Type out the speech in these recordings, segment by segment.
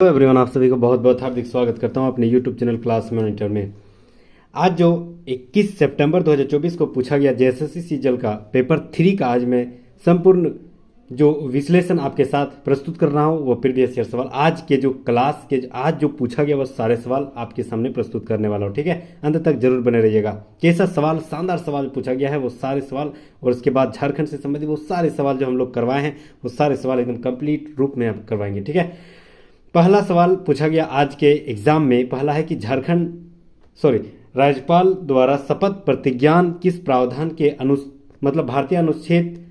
Everyone, आप सभी को बहुत बहुत हार्दिक स्वागत करता हूं अपने यूट्यूब चैनल क्लास मॉनिटर में। आज जो 21 सितंबर 2024 को पूछा गया जेएसएससी सीजीएल का पेपर 3 का आज मैं संपूर्ण जो विश्लेषण आपके साथ प्रस्तुत कर रहा हूं वो प्रीवियस ईयर सवाल आज के जो क्लास के आज जो पूछा गया वो सारे सवाल आपके सामने प्रस्तुत करने वाला हूं। ठीक है, अंत तक जरूर बने रहिएगा। कैसा सवाल, शानदार सवाल पूछा गया है वो सारे सवाल, और उसके बाद झारखंड से संबंधित वो सारे सवाल जो हम लोग करवाए हैं वो सारे सवाल एकदम कंप्लीट रूप में आप करवाएंगे। ठीक है, पहला सवाल पूछा गया आज के एग्जाम में, पहला है कि राज्यपाल द्वारा शपथ प्रतिज्ञान किस प्रावधान के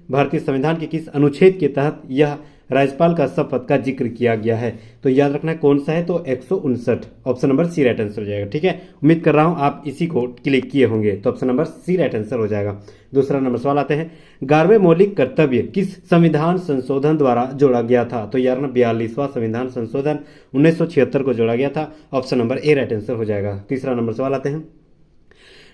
भारतीय संविधान के किस अनुच्छेद के तहत यह राज्यपाल का शपथ का जिक्र किया गया है। तो याद रखना है कौन सा है, तो 159, option number C right answer हो जाएगा। ठीक है, उम्मीद कर रहा हूं आप इसी को क्लिक किए होंगे, तो option number C right answer हो जाएगा। दूसरा नंबर सवाल आते हैं, 11वें मौलिक कर्तव्य किस संविधान संशोधन द्वारा जोड़ा गया था। तो यार 42वां संविधान संशोधन 1976 को जोड़ा गया था, ऑप्शन नंबर ए राइट आंसर हो जाएगा। तीसरा नंबर सवाल आते हैं,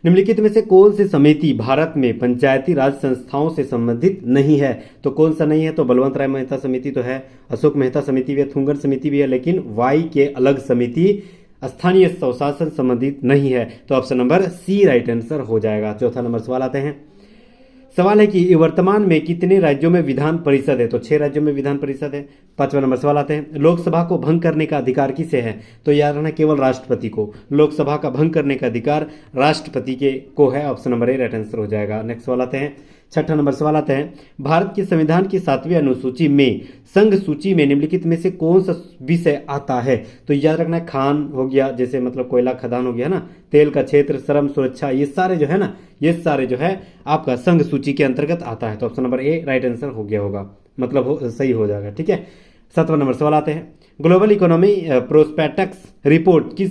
निम्नलिखित में से कौन सी समिति भारत में पंचायती राज संस्थाओं से संबंधित नहीं है। तो कौन सा नहीं है, तो बलवंत राय मेहता समिति तो है, अशोक मेहता समिति भी है, थुंगन समिति भी है, लेकिन वाई के अलग समिति स्थानीय स्वशासन संबंधित नहीं है, तो option number C right answer हो जाएगा। चौथा नंबर सवाल आते हैं, सवाल है कि वर्तमान में कितने राज्यों में विधान परिषद है। तो 6 राज्यों में विधान परिषद है। 5वां नंबर सवाल आते हैं, लोकसभा को भंग करने का अधिकार किसे है। तो याद रखना केवल राष्ट्रपति को, लोकसभा का भंग करने का अधिकार राष्ट्रपति के को है, ऑप्शन नंबर ए राइट आंसर हो जाएगा। नेक्स्ट सवाल आते हैं, 6ठा नंबर सवाल आते हैं, भारत के संविधान की 7वीं अनुसूची में संघ सूची में निम्नलिखित में से कौन सा विषय आता है। तो याद रखना खान हो गया, जैसे मतलब कोयला खदान हो गया ना, तेल का क्षेत्र, श्रम, सुरक्षा, ये सारे जो है ना, ये सारे जो है आपका संघ सूची के अंतर्गत आता है, तो ऑप्शन नंबर ए राइट आंसर हो गया होगा, मतलब सही हो जाएगा। ठीक है, 7वां नंबर सवाल आते हैं, ग्लोबल इकोनॉमी प्रोस्पेक्टस रिपोर्ट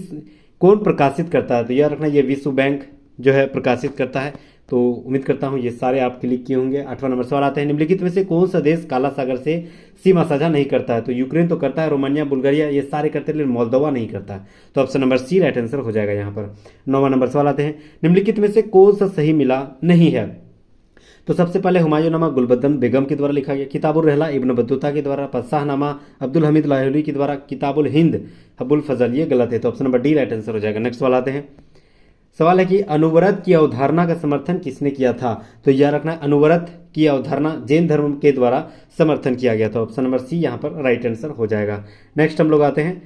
कौन प्रकाशित करता है। तो याद रखना ये विश्व बैंक जो है प्रकाशित करता है, तो उम्मीद करता हूं ये सारे आप क्लिक किए होंगे। 8वां नंबर सवाल आता है, निम्नलिखित में से कौन सा देश काला सागर से सीमा साझा नहीं करता है। तो यूक्रेन तो करता है, रोमानिया, बुल्गारिया ये सारे करते हैं, लेकिन मोल्दोवा नहीं करता है, तो option number C right answer हो जाएगा यहाँ पर। 9वां नंबर सवाल आते हैं, निम्नलिखित में से कौन सा सही मिला नहीं है। तो सबसे पहले हुमायूंनामा गुलबदन बेगम के द्वारा लिखा गया, किताबुल रहला इब्न बतूता के द्वारा, शाहनामा अब्दुल हमीद लाहौरी के द्वारा, किताबुल हिंद अबुल फजल, ये गलत है, तो option number D right answer हो जाएगा। नेक्स्ट सवाल आते हैं, सवाल है कि अनुव्रत की अवधारणा का समर्थन किसने किया था। तो यह रखना है अनुव्रत की अवधारणा जैन धर्म के द्वारा समर्थन किया गया था, ऑप्शन नंबर सी यहाँ पर राइट आंसर हो जाएगा। नेक्स्ट हम लोग आते हैं,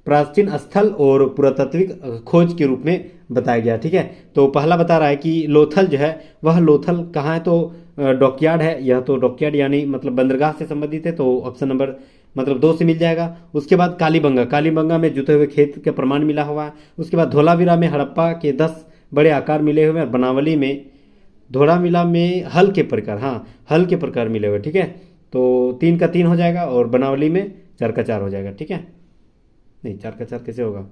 प्राचीन स्थल और पुरातात्विक खोज के रूप में बताया गया। ठीक है, तो पहला बता रहा है कि लोथल जो है वह लोथल कहाँ है, तो डॉकयार्ड है, यह तो डॉकयार्ड यानी मतलब बंदरगाह से संबंधित है, तो ऑप्शन नंबर मतलब 2 से मिल जाएगा। उसके बाद कालीबंगा में जुते हुए खेत का प्रमाण मिला हुआ है। उसके बाद धोलावीरा में हड़प्पा के 10 बड़े आकार मिले हुए हैं, बनावली में धोलावीरा में हल के प्रकार मिले हुए। ठीक है, तो 3 का 3 हो जाएगा, और बनावली में 4 का 4 हो जाएगा। ठीक है, नहीं 4 का 4 कैसे होगा,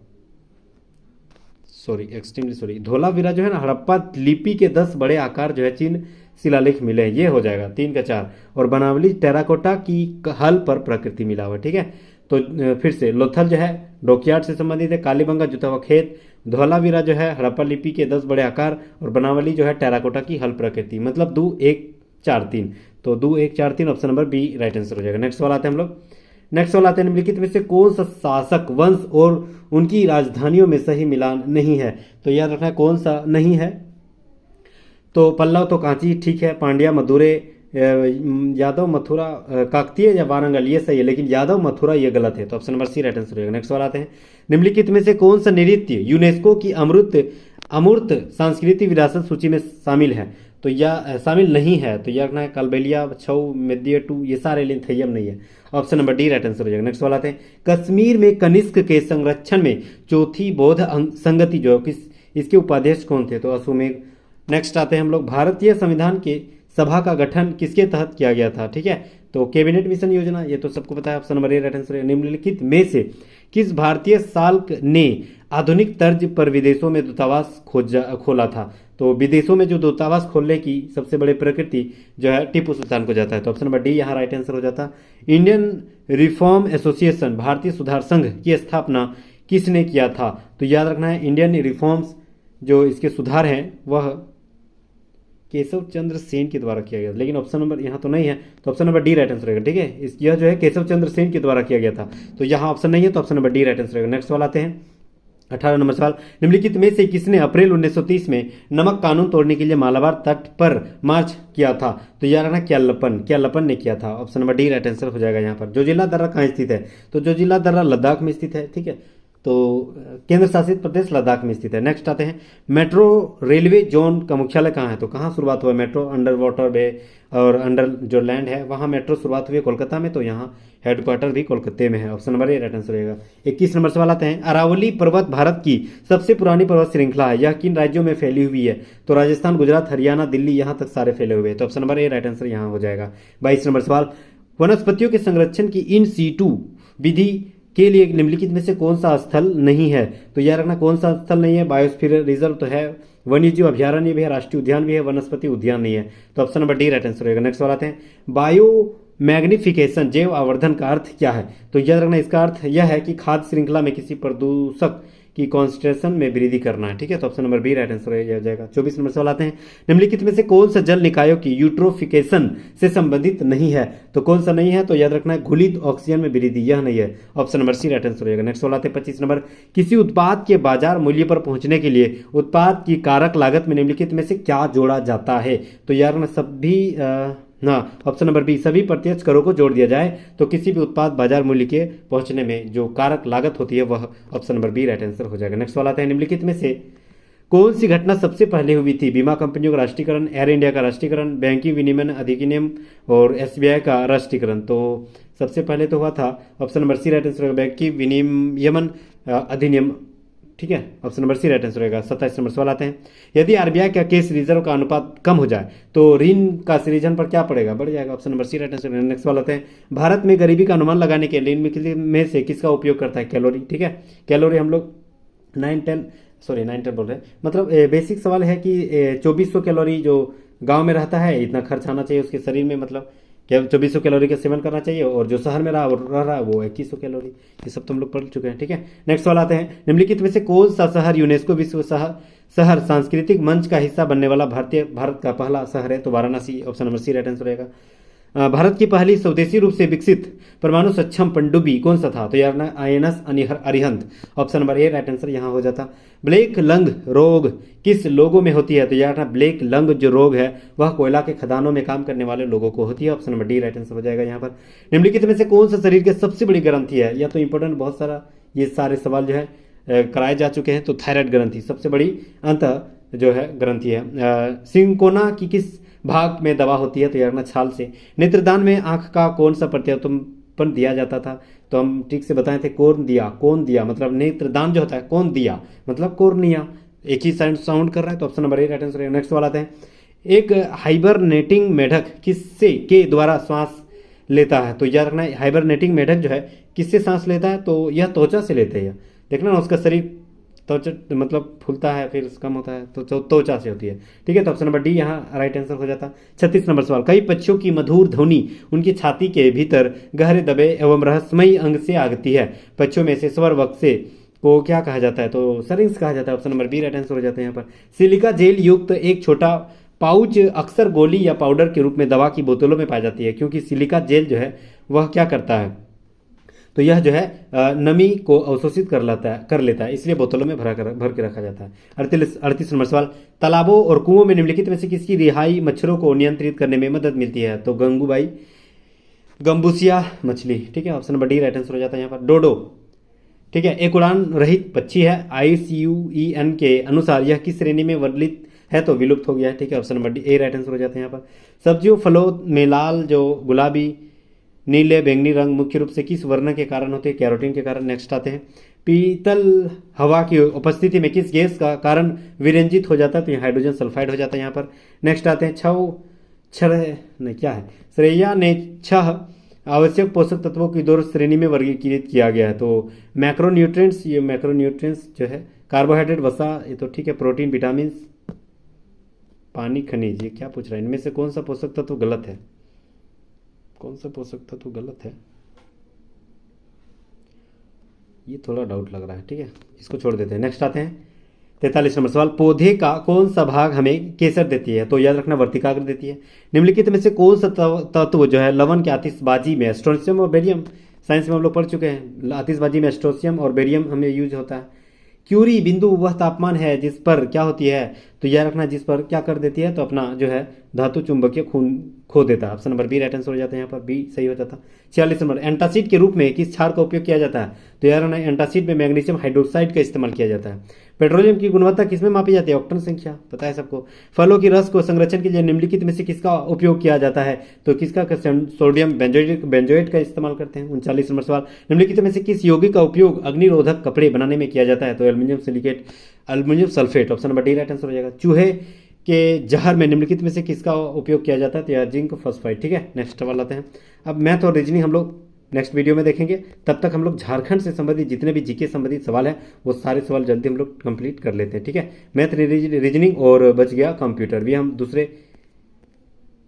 एक्सट्रीमली सॉरी, धोलावीरा जो है ना हड़प्पा लिपि के 10 बड़े आकार जो है चिन्ह शिलालेख मिले हैं, ये हो जाएगा 3 का 4, और बनावली टेराकोटा की हल पर प्रकृति मिला हुआ। ठीक है, तो फिर से लोथल जो है डॉकयार्ड से संबंधित है, कालीबंगा जुता हुआ खेत, धोलावीरा जो है हड़प्पा लिपि के 10 बड़े आकार, और बनावली जो है टेराकोटा की हल प्रकृति, मतलब 2 1 4 3, तो 2 1 4 3 option number B right answer हो जाएगा। नेक्स्ट सवाल आते हैं हम लोग, नेक्स्ट सवाल आते हैं, निम्नलिखित में से कौन सा शासक वंश और उनकी राजधानियों में सही मिलान नहीं है। तो याद रखना कौन सा नहीं है, तो पल्लव तो कांची ठीक है, पांड्या, मदुरै, यादव, मथुरा, काकतीय या वारंगल ये सही है, लेकिन यादव मथुरा ये गलत है, तो option number C right answer होगा। नेक्स्ट सवाल आते हैं, निम्नलिखित में से कौन सा नृत्य यूनेस्को की अमूर्त सांस्कृतिक विरासत सूची में शामिल है। तो यह शामिल नहीं है, तो यह रखना है कालबेलिया, छऊ, मेदियटू ये सारे, लेकिन थैयम नहीं है, option number D right answer हो जाएगा। नेक्स्ट सवाल आते हैं, कश्मीर में कनिष्क के संरक्षण में चौथी बौद्ध संगति जो इसके उपाध्यक्ष कौन थे, तो अश्वमेध। नेक्स्ट आते हैं हम लोग, भारतीय संविधान के सभा का गठन किसके तहत किया गया था। ठीक है, तो कैबिनेट मिशन योजना, ये तो सबको पता है, ऑप्शन नंबर ए राइट आंसर है। निम्नलिखित में से किस भारतीय साल्क ने आधुनिक तर्ज पर विदेशों में दूतावास खोला था। तो विदेशों में जो दूतावास खोलने की सबसे बड़े प्रकृति जो है टीपू सुल्तान को जाता है, तो ऑप्शन नंबर डी यहाँ राइट आंसर हो जाता। इंडियन रिफॉर्म एसोसिएशन भारतीय सुधार संघ की स्थापना किसने किया था। तो याद रखना है इंडियन रिफॉर्म्स जो इसके सुधार हैं वह केशव चंद्र सेन के द्वारा किया गया, लेकिन ऑप्शन नंबर यहाँ तो नहीं है, तो option number D right answer रहेगा। ठीक है, यह जो है केशव चंद्र सेन के द्वारा किया गया था, तो यहाँ ऑप्शन नहीं है, तो option number D right answer रहेगा। नेक्स्ट सवाल आते हैं 18 नंबर सवाल, निम्नलिखित में से किसने अप्रैल 1930 में नमक कानून तोड़ने के लिए मालाबार तट पर मार्च किया था? तो यार ना क्यालपन ने किया था। Option number D right answer हो जाएगा यहाँ पर। जोजिला दर्रा कहाँ स्थित है? तो जोजिला दर्रा लद्दाख में स्थित है। ठीक है, तो केंद्र शासित प्रदेश लद्दाख में स्थित है। नेक्स्ट आते हैं, मेट्रो रेलवे जोन का मुख्यालय कहाँ है? तो कहाँ शुरुआत हुआ मेट्रो? अंडर वाटर वे और अंडर जो लैंड है वहाँ मेट्रो शुरुआत हुई है कोलकाता में, तो यहाँ हेडक्वार्टर भी कोलकाता में है। ऑप्शन नंबर ए राइट आंसर रहेगा। 21 नंबर सवाल आते हैं, अरावली पर्वत भारत की सबसे पुरानी पर्वत श्रृंखला है, यह किन राज्यों में फैली हुई है? तो राजस्थान, गुजरात, हरियाणा, दिल्ली, यहाँ तक सारे फैले हुए हैं, तो ऑप्शन नंबर ए राइट आंसर यहाँ हो जाएगा। 22 नंबर सवाल, वनस्पतियों के संरक्षण की इन सीटू विधि के लिए निम्नलिखित में से कौन सा स्थल नहीं है? तो याद रखना कौन सा स्थल नहीं है। बायोस्फीयर रिजर्व तो है, वन्यजीव अभ्यारण्य भी है, राष्ट्रीय उद्यान भी है, वनस्पति उद्यान नहीं है, तो option number D right answer रहेगा। नेक्स्ट सवाल आते हैं, बायो मैग्निफिकेशन जैव आवर्धन का अर्थ क्या है? तो याद रखना इसका अर्थ यह है कि खाद्य श्रृंखला में किसी प्रदूषक की कॉन्सेंट्रेशन में वृद्धि करना है। ठीक है, तो option number B right answer हो जाएगा। 24 नंबर सवाल आते हैं, निम्नलिखित में से कौन सा जल निकायों की यूट्रोफिकेशन से संबंधित नहीं है? तो कौन सा नहीं है? तो याद रखना है घुलित ऑक्सीजन में वृद्धि, यह नहीं है, option number C right answer हो जाएगा। नेक्स्ट सवाल आते हैं 25 नंबर, किसी उत्पाद के बाजार मूल्य पर पहुंचने के लिए उत्पाद की कारक लागत में निम्नलिखित में से क्या जोड़ा जाता है? तो याद रखना सभी ऑप्शन नंबर बी, सभी प्रत्यक्ष करों को जोड़ दिया जाए तो किसी भी उत्पाद बाजार मूल्य के पहुंचने में जो कारक लागत होती है वह option number B right answer हो जाएगा। नेक्स्ट सवाल आता है, निम्नलिखित में से कौन सी घटना सबसे पहले हुई थी? बीमा कंपनियों का राष्ट्रीयकरण, एयर इंडिया का राष्ट्रीयकरण, बैंकिंग विनियमन अधिनियम और एसबीआई का राष्ट्रीयकरण। तो सबसे पहले तो हुआ था option number C right answer होगा, बैंकिंग विनियमन अधिनियम। ठीक है, option number C right answer रहेगा। 27 नंबर सवाल आते हैं, यदि आरबीआई का कैश रिजर्व का अनुपात कम हो जाए तो ऋण का सृजन पर क्या पड़ेगा? बढ़ जाएगा, option number C right answer. Next सवाल आते हैं, भारत में गरीबी का अनुमान लगाने के लिए में से किसका उपयोग करता है? कैलोरी। ठीक है, कैलोरी हम लोग 9-10 बोल रहे हैं, मतलब बेसिक सवाल है कि 2400 कैलोरी जो गांव में रहता है इतना खर्च आना चाहिए उसके शरीर में, मतलब क्या 2400 कैलोरी का सेवन करना चाहिए, और जो शहर में रह रहा है वो 2100 कैलोरी। ये सब तो हम लोग पढ़ चुके हैं। ठीक है, नेक्स्ट सवाल आते हैं, निम्नलिखित में से कौन सा शहर यूनेस्को विश्व शहर सांस्कृतिक मंच का हिस्सा बनने वाला भारत का पहला शहर है? तो Varanasi, option number C right answer रहेगा। भारत की पहली स्वदेशी रूप से विकसित परमाणु सक्षम पनडुब्बी कौन सा था? तो यार ना आईएनएस अरिहंत, ऑप्शन नंबर ए राइट आंसर यहाँ हो जाता। ब्लैक लंग रोग किस लोगों में होती है? तो यार ना ब्लैक लंग जो रोग है वह कोयला के खदानों में काम करने वाले लोगों को होती है, option number D right answer हो जाएगा यहाँ पर। निम्नलिखित में से कौन सा शरीर की सबसे बड़ी ग्रंथि है? या तो इंपॉर्टेंट बहुत सारा ये सारे सवाल जो है कराए जा चुके हैं, तो थायराइड ग्रंथि सबसे बड़ी अंत जो है ग्रंथि है। सिंकोना की किस भाग में दवा होती है? तो यार ना छाल से। नेत्रदान में आंख का कौन सा प्रत्यारोपण दिया जाता था? तो हम ठीक से बताए थे कौन दिया मतलब नेत्रदान जो होता है कौन दिया मतलब कोर्निया, एक ही साउंड कर रहा है, तो ऑप्शन नंबर ए राइट आंसर। नेक्स्ट सवाल आते हैं, एक हाइबरनेटिंग मेढक किससे के द्वारा श्वास लेता है? तो याद रखना हाइबरनेटिंग मेढक जो है किससे सांस लेता है? तो यह त्वचा से लेते हैं। देखना ना उसका शरीर त्वचा मतलब फूलता है फिर कम होता है, तो त्वचा से होती है। ठीक है, तो ऑप्शन नंबर डी यहाँ राइट आंसर हो जाता। 36 नंबर सवाल, कई पक्षियों की मधुर ध्वनि उनकी छाती के भीतर गहरे दबे एवं रहस्यमयी अंग से आगती है। पक्षियों में से स्वर वक्से को क्या कहा जाता है? तो सरिंग्स कहा जाता है, option number B right answer हो जाता है यहाँ पर। सिलिका जेल युक्त एक छोटा पाउच अक्सर गोली या पाउडर के रूप में दवा की बोतलों में पाई जाती है, क्योंकि सिलिका जेल जो है वह क्या करता है? तो यह जो है नमी को अवशोषित कर लेता है, इसलिए बोतलों में भर के रखा जाता है। 38 नंबर सवाल, तालाबों और कुओं में निम्नलिखित में से किसकी रिहाई मच्छरों को नियंत्रित करने में मदद मिलती है? तो गंबूसिया मछली। ठीक है, option number D right answer हो जाता है यहाँ पर। डोडो, ठीक है, एक उड़ान रहित पक्षी है। IUCN के अनुसार यह किस श्रेणी में वर्णित है? तो विलुप्त हो गया है। ठीक है, option number D A right answer हो जाता है यहाँ पर। सब्जियों फलों में लाल जो गुलाबी नीले बैंगनी रंग मुख्य रूप से किस वर्ण के कारण होते हैं? कैरोटीन के कारण। नेक्स्ट आते हैं, पीतल हवा की उपस्थिति में किस गैस का कारण विरंजित हो जाता है? तो ये हाइड्रोजन सल्फाइड हो जाता है यहाँ पर। नेक्स्ट आते हैं, श्रेया ने 6 आवश्यक पोषक तत्वों की 2 श्रेणी में वर्गीकृत किया गया है। तो मैक्रोन्यूट्रिएंट्स, ये मैक्रोन्यूट्रिएंट्स जो है कार्बोहाइड्रेट वसा, ये तो ठीक है, प्रोटीन विटामिन पानी खनिज, ये क्या पूछ रहा है? इनमें से कौन सा पोषक तत्व गलत है? कौन सा पोषक तत्व गलत है? ये थोड़ा डाउट लग रहा है। ठीक है, इसको छोड़ देते हैं। नेक्स्ट आते हैं 43 नंबर सवाल, पौधे का कौन सा भाग हमें केसर देती है? तो याद रखना वर्तिकाग्र देती है। निम्नलिखित में से कौन सा तत्व जो है लवण की आतिशबाजी में, स्ट्रोंशियम और बेरियम, साइंस में हम लोग पढ़ चुके हैं, आतिशबाजी में स्ट्रोंशियम और बेरियम हमें यूज होता है। क्यूरी बिंदु वह तापमान है जिस पर क्या होती है? तो यह रखना जिस पर क्या कर देती है? तो अपना जो है धातु चुंबकीय खून खो देता है। Option number B right answer हो जाता है, यहाँ पर बी सही हो जाता। 46 नंबर, एंटासिड के रूप में किस क्षार का उपयोग किया जाता है? तो यार ना एंटासिड में मैग्नीशियम हाइड्रोक्साइड का इस्तेमाल किया जाता है। पेट्रोलियम की गुणवत्ता किसमें मापी जाती है? ऑक्टेन संख्या, पता है सबको। फलों की रस को संरक्षण के लिए निम्नलिखित में से किसका उपयोग किया जाता है? तो किसका? सोडियम बेंजोएट का इस्तेमाल करते हैं। 39 नंबर सवाल, निम्नलिखित में से किस यौगिक का उपयोग अग्निरोधक कपड़े बनाने में किया जाता है? तो aluminium silicate, aluminium sulphate, option number D right answer हो जाएगा। चूहे के जहर में निम्नलिखित में से किसका उपयोग किया जाता है? तो यह जिंक फॉस्फाइड, ठीक है। नेक्स्ट सवाल आते हैं। अब मैथ और रीजनिंग हम लोग नेक्स्ट वीडियो में देखेंगे। तब तक हम लोग झारखंड से संबंधित जितने भी जीके संबंधित सवाल हैं वो सारे सवाल जल्दी हम लोग कंप्लीट कर लेते हैं, ठीक है। मैथ, रीजनिंग और बच गया कंप्यूटर, भी हम दूसरे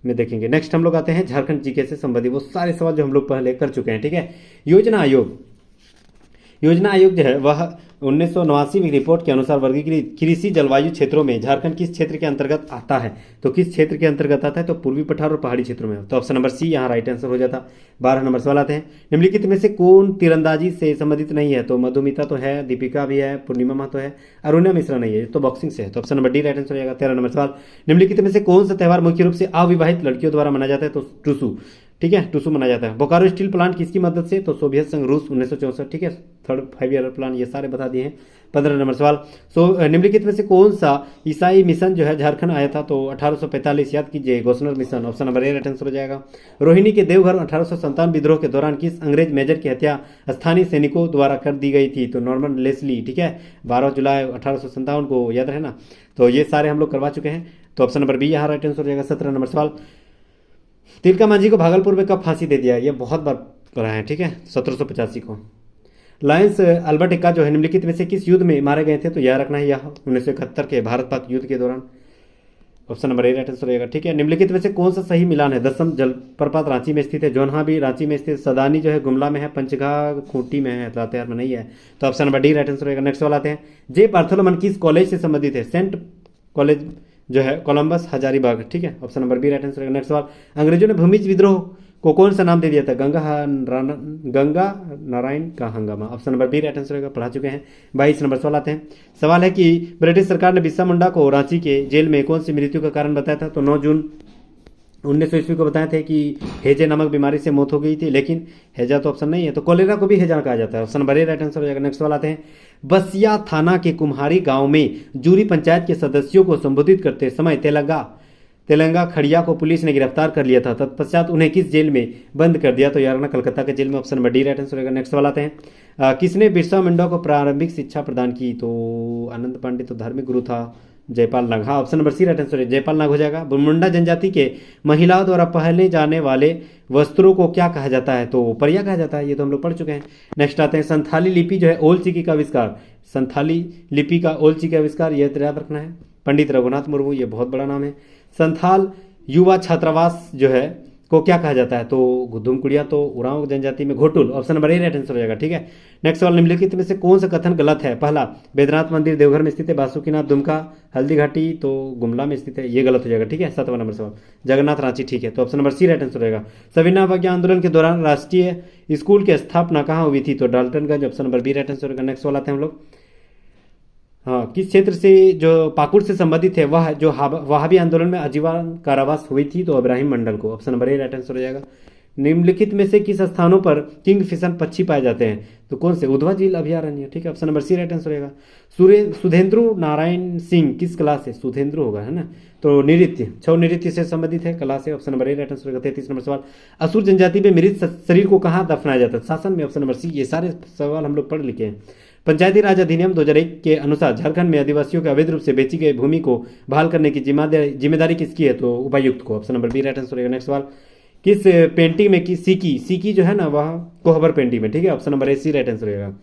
में देखेंगे। नेक्स्ट हम लोग आते हैं झारखंड जीके से संबंधित वो सारे सवाल जो हम लोग पहले कर चुके हैं, ठीक है। योजना आयोग जो है वह 1989 में रिपोर्ट के अनुसार वर्गीकृत कृषि जलवायु क्षेत्रों में झारखंड किस क्षेत्र के अंतर्गत आता है? तो किस क्षेत्र के अंतर्गत आता है? तो पूर्वी पठार और पहाड़ी क्षेत्रों में। तो ऑप्शन नंबर सी यहाँ राइट आंसर हो जाता। 12 नंबर सवाल आते हैं। निम्नलिखित में से कौन तीरंदाजी से संबंधित नहीं है? तो मधुमिता तो है, दीपिका भी है, पूर्णिमा महतो है, अरुणा मिश्रा नहीं है, तो बॉक्सिंग से है। तो option number D right answer हो जाएगा। 13 नंबर सवाल, निम्नलिखित में से कौन सा त्यौहार मुख्य रूप से अविवाहित लड़कियों द्वारा मनाया जाता है? तो टुसू, ठीक है, टुसू मनाया जाता है। बोकारो स्टील प्लांट किसकी मदद से? तो सोवियत संघ, रूस, 1964, ठीक है। थर्ड 5 ईयर प्लान ये सारे बता दिए हैं। 15 नंबर सवाल, निम्नलिखित में से कौन सा ईसाई मिशन जो है झारखंड आया था? तो 1845, याद कीजिए, गोस्नर मिशन, ऑप्शन नंबर ए राइट आंसर हो जाएगा। रोहिणी के देवघर 1857 विद्रोह के दौरान किस अंग्रेज मेजर की हत्या स्थानीय सैनिकों द्वारा कर दी गई थी? तो नॉर्मन लेस्ली, ठीक है, 12 जुलाई 1857 को, याद रहे ना। तो ये सारे हम लोग करवा चुके हैं। तो ऑप्शन नंबर बी यहाँ राइट आंसर हो जाएगा। 17 नंबर सवाल, तिलका मांझी को भागलपुर में कब फांसी दे दिया? ये बहुत बार पढ़ा है, ठीक है, 1785 को। लायंस अल्बर्ट एक्का जो है निम्नलिखित में से किस युद्ध में मारे गए थे? तो यह रखना है यह 1971 के भारत पाक युद्ध के दौरान। ऑप्शन नंबर ए राइट आंसर रहेगा, ठीक है। निम्नलिखित में से कौन सा सही मिलान है? दसम जलप्रपात रांची में स्थित है, जोन्हा भी रांची में स्थित, सदानी जो है गुमला में है, पंचघा खूंटी में है, लातेहार में नहीं है। तो option number D right answer रहेगा। नेक्स्ट सवाल आते हैं। जे पार्थोलोमन किस कॉलेज से संबंधित है? सेंट कॉलेज जो है कोलंबस हजारीबाग, ठीक है। Option number B right answer रहेगा। नेक्स्ट सवाल, अंग्रेजों ने भूमिज विद्रोह को कौन सा नाम दे दिया था? गंगा नारायण का हंगामा, option number B right answer रहेगा, पढ़ा चुके हैं। 22 नंबर सवाल आते हैं। सवाल है कि ब्रिटिश सरकार ने बिरसा मुंडा को रांची के जेल में कौन सी मृत्यु का कारण बताया था? तो 9 जून 1900 ईस्वी को बताए थे कि हेजे नामक बीमारी से मौत हो गई थी, लेकिन हेजा तो ऑप्शन नहीं है, तो कोलेरा को भी हेजा कहा जाता है। ऑप्शन नंबर ए राइट आंसर हो जाएगा। नेक्स्ट सवाल आते हैं। बसिया थाना के कुम्हारी गांव में जूरी पंचायत के सदस्यों को संबोधित करते समय तेलंगा खड़िया को पुलिस ने गिरफ्तार कर लिया था, तत्पश्चात उन्हें किस जेल में बंद कर दिया? तो यारना कलकत्ता के जेल में, option number D right answer रहेगा। नेक्स्ट सवाल आते हैं। किसने बिरसा मुंडा को प्रारंभिक शिक्षा प्रदान की? तो आनंद पांडे तो धार्मिक गुरु था, जयपाल नाग, हाँ option number C right answer है, जयपाल नाग हो जाएगा। मुंडा जनजाति के महिलाओं द्वारा पहने जाने वाले वस्त्रों को क्या कहा जाता है? तो परिया कहा जाता है, ये तो हम लोग पढ़ चुके हैं। नेक्स्ट आते हैं। संथाली लिपि जो है ओल चिकी का आविष्कार, संथाली लिपि का ओल चिकी आविष्कार, ये याद रखना है, पंडित रघुनाथ मुर्मू, ये बहुत बड़ा नाम है। संथाल युवा छात्रावास जो है को क्या कहा जाता है? तो गुदुमकुड़िया तो उरांव जनजाति में घोटुल, ऑप्शन नंबर ए राइट आंसर हो जाएगा, ठीक है। नेक्स्ट सवाल, निम्नलिखित में से कौन सा कथन गलत है? पहला, बैद्यनाथ मंदिर देवघर में स्थित है, बासुकीनाथ दुमका हल्दी घाटी तो गुमला में स्थित है, ये गलत हो जाएगा, ठीक है। 7वां नंबर सवाल, जगन्नाथ रांची, ठीक है, तो option number C right answer रहेगा। सविनय अवज्ञा आंदोलन के दौरान राष्ट्रीय स्कूल की स्थापना कहाँ हुई थी? तो Daltonganj, option number B right answer रहेगा। नेक्स्ट सवाल आते हैं हम लोग। हाँ, किस क्षेत्र से जो पाकुड़ से संबंधित है वह जो वहाबी आंदोलन में आजीवन कारावास हुई थी? तो इब्राहिम मंडल को, ऑप्शन नंबर ए राइट आंसर हो जाएगा। निम्नलिखित में से किस स्थानों पर किंग फिशर पक्षी पाए जाते हैं? तो कौन से? उधवा झील अभयारण्य, ठीक है, option number C right answer रहेगा। सुधेंद्र नारायण सिंह किस कला से? सुधेंद्र होगा, है ना। तो नृत्य, छौ नृत्य से संबंधित है, कला से, ऑप्शन नंबर ए राइट आंसर रहेगा। 33 नंबर सवाल, असुर जनजाति में मृत शरीर को कहाँ दफनाया जाता है? शासन में, ऑप्शन नंबर सी। ये सारे सवाल हम लोग पढ़ लिखे हैं। पंचायती राज अधिनियम 2001 के अनुसार झारखंड में आदिवासियों के अवैध रूप से बेची गई भूमि को बहाल करने की जिम्मेदारी किसकी है? तो उपायुक्त को, option number B right answer रहेगा। नेक्स्ट सवाल, किस पेंटिंग में सीकी जो है ना वह कोहबर पेंटिंग में, ठीक है, option number A C right answer रहेगा।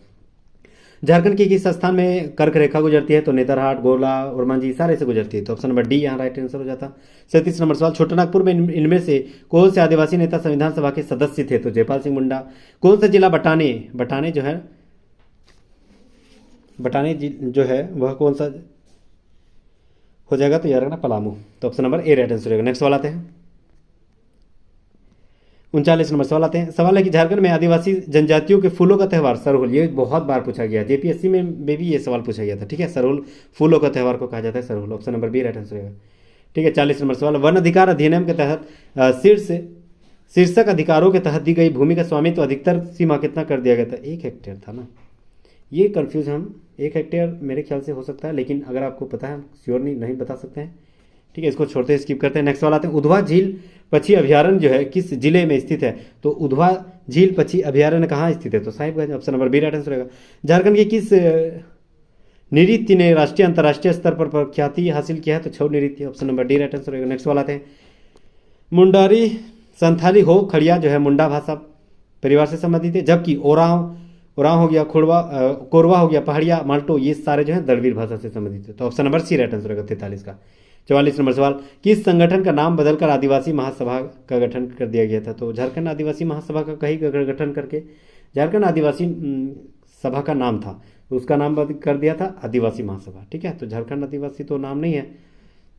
झारखंड के किस स्थान में कर्क रेखा गुजरती है? तो नेतरहाट, गोला, उरमांझी, सारे से गुजरती है, तो ऑप्शन नंबर डी यहाँ राइट आंसर हो जाता। 37 नंबर सवाल, छोटानागपुर में इनमें से कौन से आदिवासी नेता संविधान सभा के सदस्य थे? तो जयपाल सिंह मुंडा। कौन सा जिला बटाने जो है वह कौन सा हो जाएगा तो याद रखना पलामू। तो ऑप्शन नंबर ए राइट आंसर रहेगा। नेक्स्ट सवाल आते हैं 39 नंबर सवाल आते हैं। सवाल है कि झारखंड में आदिवासी जनजातियों के फूलों का त्यौहार सरहुल, ये बहुत बार पूछा गया, जेपीएससी में भी ये सवाल पूछा गया था। ठीक है, सरहुल फूलों का त्यौहार को कहा जाता है Sarhul. Option number B right answer रहेगा। ठीक है, 40 नंबर सवाल, वन अधिकार अधिनियम के तहत शीर्षक अधिकारों के तहत दी गई भूमि का स्वामित्व अधिकतर सीमा कितना कर दिया गया था? 1 हेक्टेयर था ना, ये कंफ्यूज हम 1 हेक्टेयर मेरे ख्याल से हो सकता है, लेकिन अगर आपको पता है श्योर नहीं बता सकते हैं। ठीक है, इसको छोड़ते हैं, स्किप करते हैं। नेक्स्ट सवाल आते हैं, उधवा झील पक्षी अभ्यारण्य जो है किस जिले में स्थित है? तो उधवा झील पक्षी अभ्यारण्य कहाँ स्थित है? तो Sahibganj. Option number B right answer रहेगा। झारखंड के किस नृत्य ने राष्ट्रीय अंतर्राष्ट्रीय स्तर पर ख्याति हासिल किया है? तो छऊ नृत्य। Option number D right answer रहेगा। नेक्स्ट सवाल आते हैं, मुंडारी संथाली हो खड़िया जो है मुंडा भाषा परिवार से संबंधित है, जबकि ओराव हो गया, कोरवा हो गया, पहाड़िया, माल्टो, ये सारे जो है दलवीर भाषा से संबंधित है। तो option number C right answer रहेगा 43 का। 44 नंबर सवाल, किस संगठन का नाम बदलकर आदिवासी महासभा का गठन कर दिया गया था? तो झारखंड आदिवासी महासभा का कहीं गठन करके झारखंड आदिवासी सभा का नाम था, तो उसका नाम बदल कर दिया था आदिवासी महासभा। ठीक है, तो झारखंड आदिवासी तो नाम नहीं है,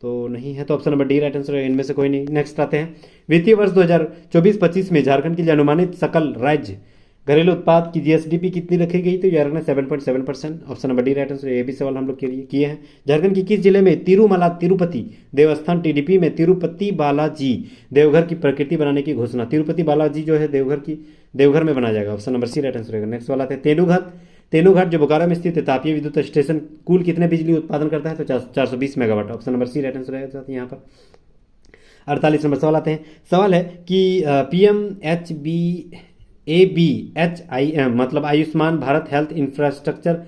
तो नहीं है, तो option number D right answer है, इनमें से कोई नहीं। नेक्स्ट आते हैं, वित्तीय वर्ष 2024-25 में झारखंड की अनुमानित सकल राज्य घरेलू उत्पाद की जीएसडीपी कितनी रखी गई? तो यार 7.7%। Option number D right answer. ये भी सवाल हम लोग के लिए किए हैं। झारखंड के किस जिले में तिरुमला तिरुपति देवस्थान टीडीपी में तिरुपति बालाजी देवघर की प्रकृति बनाने की घोषणा? तिरुपति बालाजी जो है देवघर में बनाया जाएगा। Option number C right answer रहेगा। नेक्स्ट सवाल आते हैं, तेनुघाट जो बोकारो में स्थित है तापीय विद्युत स्टेशन कुल कितने बिजली उत्पादन करता है? तो 420 megawatt. Option number C right answer रहेगा यहाँ पर। 48 नंबर सवाल आते हैं। सवाल है कि PMHBABHIM मतलब Ayushman Bharat health infrastructure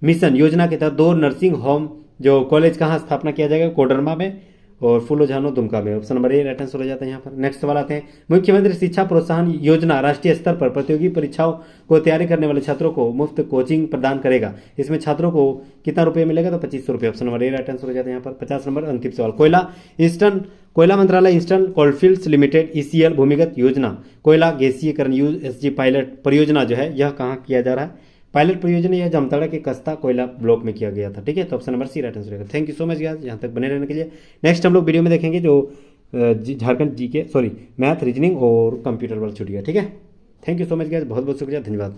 mission योजना के तहत 2 नर्सिंग होम जो कॉलेज कहाँ स्थापना किया जाएगा? कोडरमा में और फूलोझानो दुमका में। ऑप्शन नंबर ए राइट आंसर हो जाता है यहाँ पर। नेक्स्ट सवाल आते हैं, मुख्यमंत्री शिक्षा प्रोत्साहन योजना राष्ट्रीय स्तर पर प्रतियोगी परीक्षाओं को तैयारी करने वाले छात्रों को मुफ्त कोचिंग प्रदान करेगा। इसमें छात्रों को कितना रुपये मिलेगा? तो 2500 रुपये। ऑप्शन नंबर ए राइट आंसर हो जाता है यहाँ पर। 50 नंबर अंतिम सवाल, कोयला मंत्रालय ईस्टर्न कोलफील्ड्स लिमिटेड ईसीएल भूमिगत योजना कोयला गैसीकरण यूएसजी पायलट परियोजना जो है यह कहाँ किया जा रहा है? पायलट परियोजना यह जामताड़ा के कस्ता कोयला ब्लॉक में किया गया था। ठीक है, तो option number C right answer रहेगा। Thank you so much guys यहाँ तक बने रहने के लिए। नेक्स्ट हम लोग वीडियो में देखेंगे जो झारखंड जीके मैथ रीजनिंग और कंप्यूटर वाला छूट गया। ठीक है, thank you so much guys, बहुत बहुत शुक्रिया, धन्यवाद।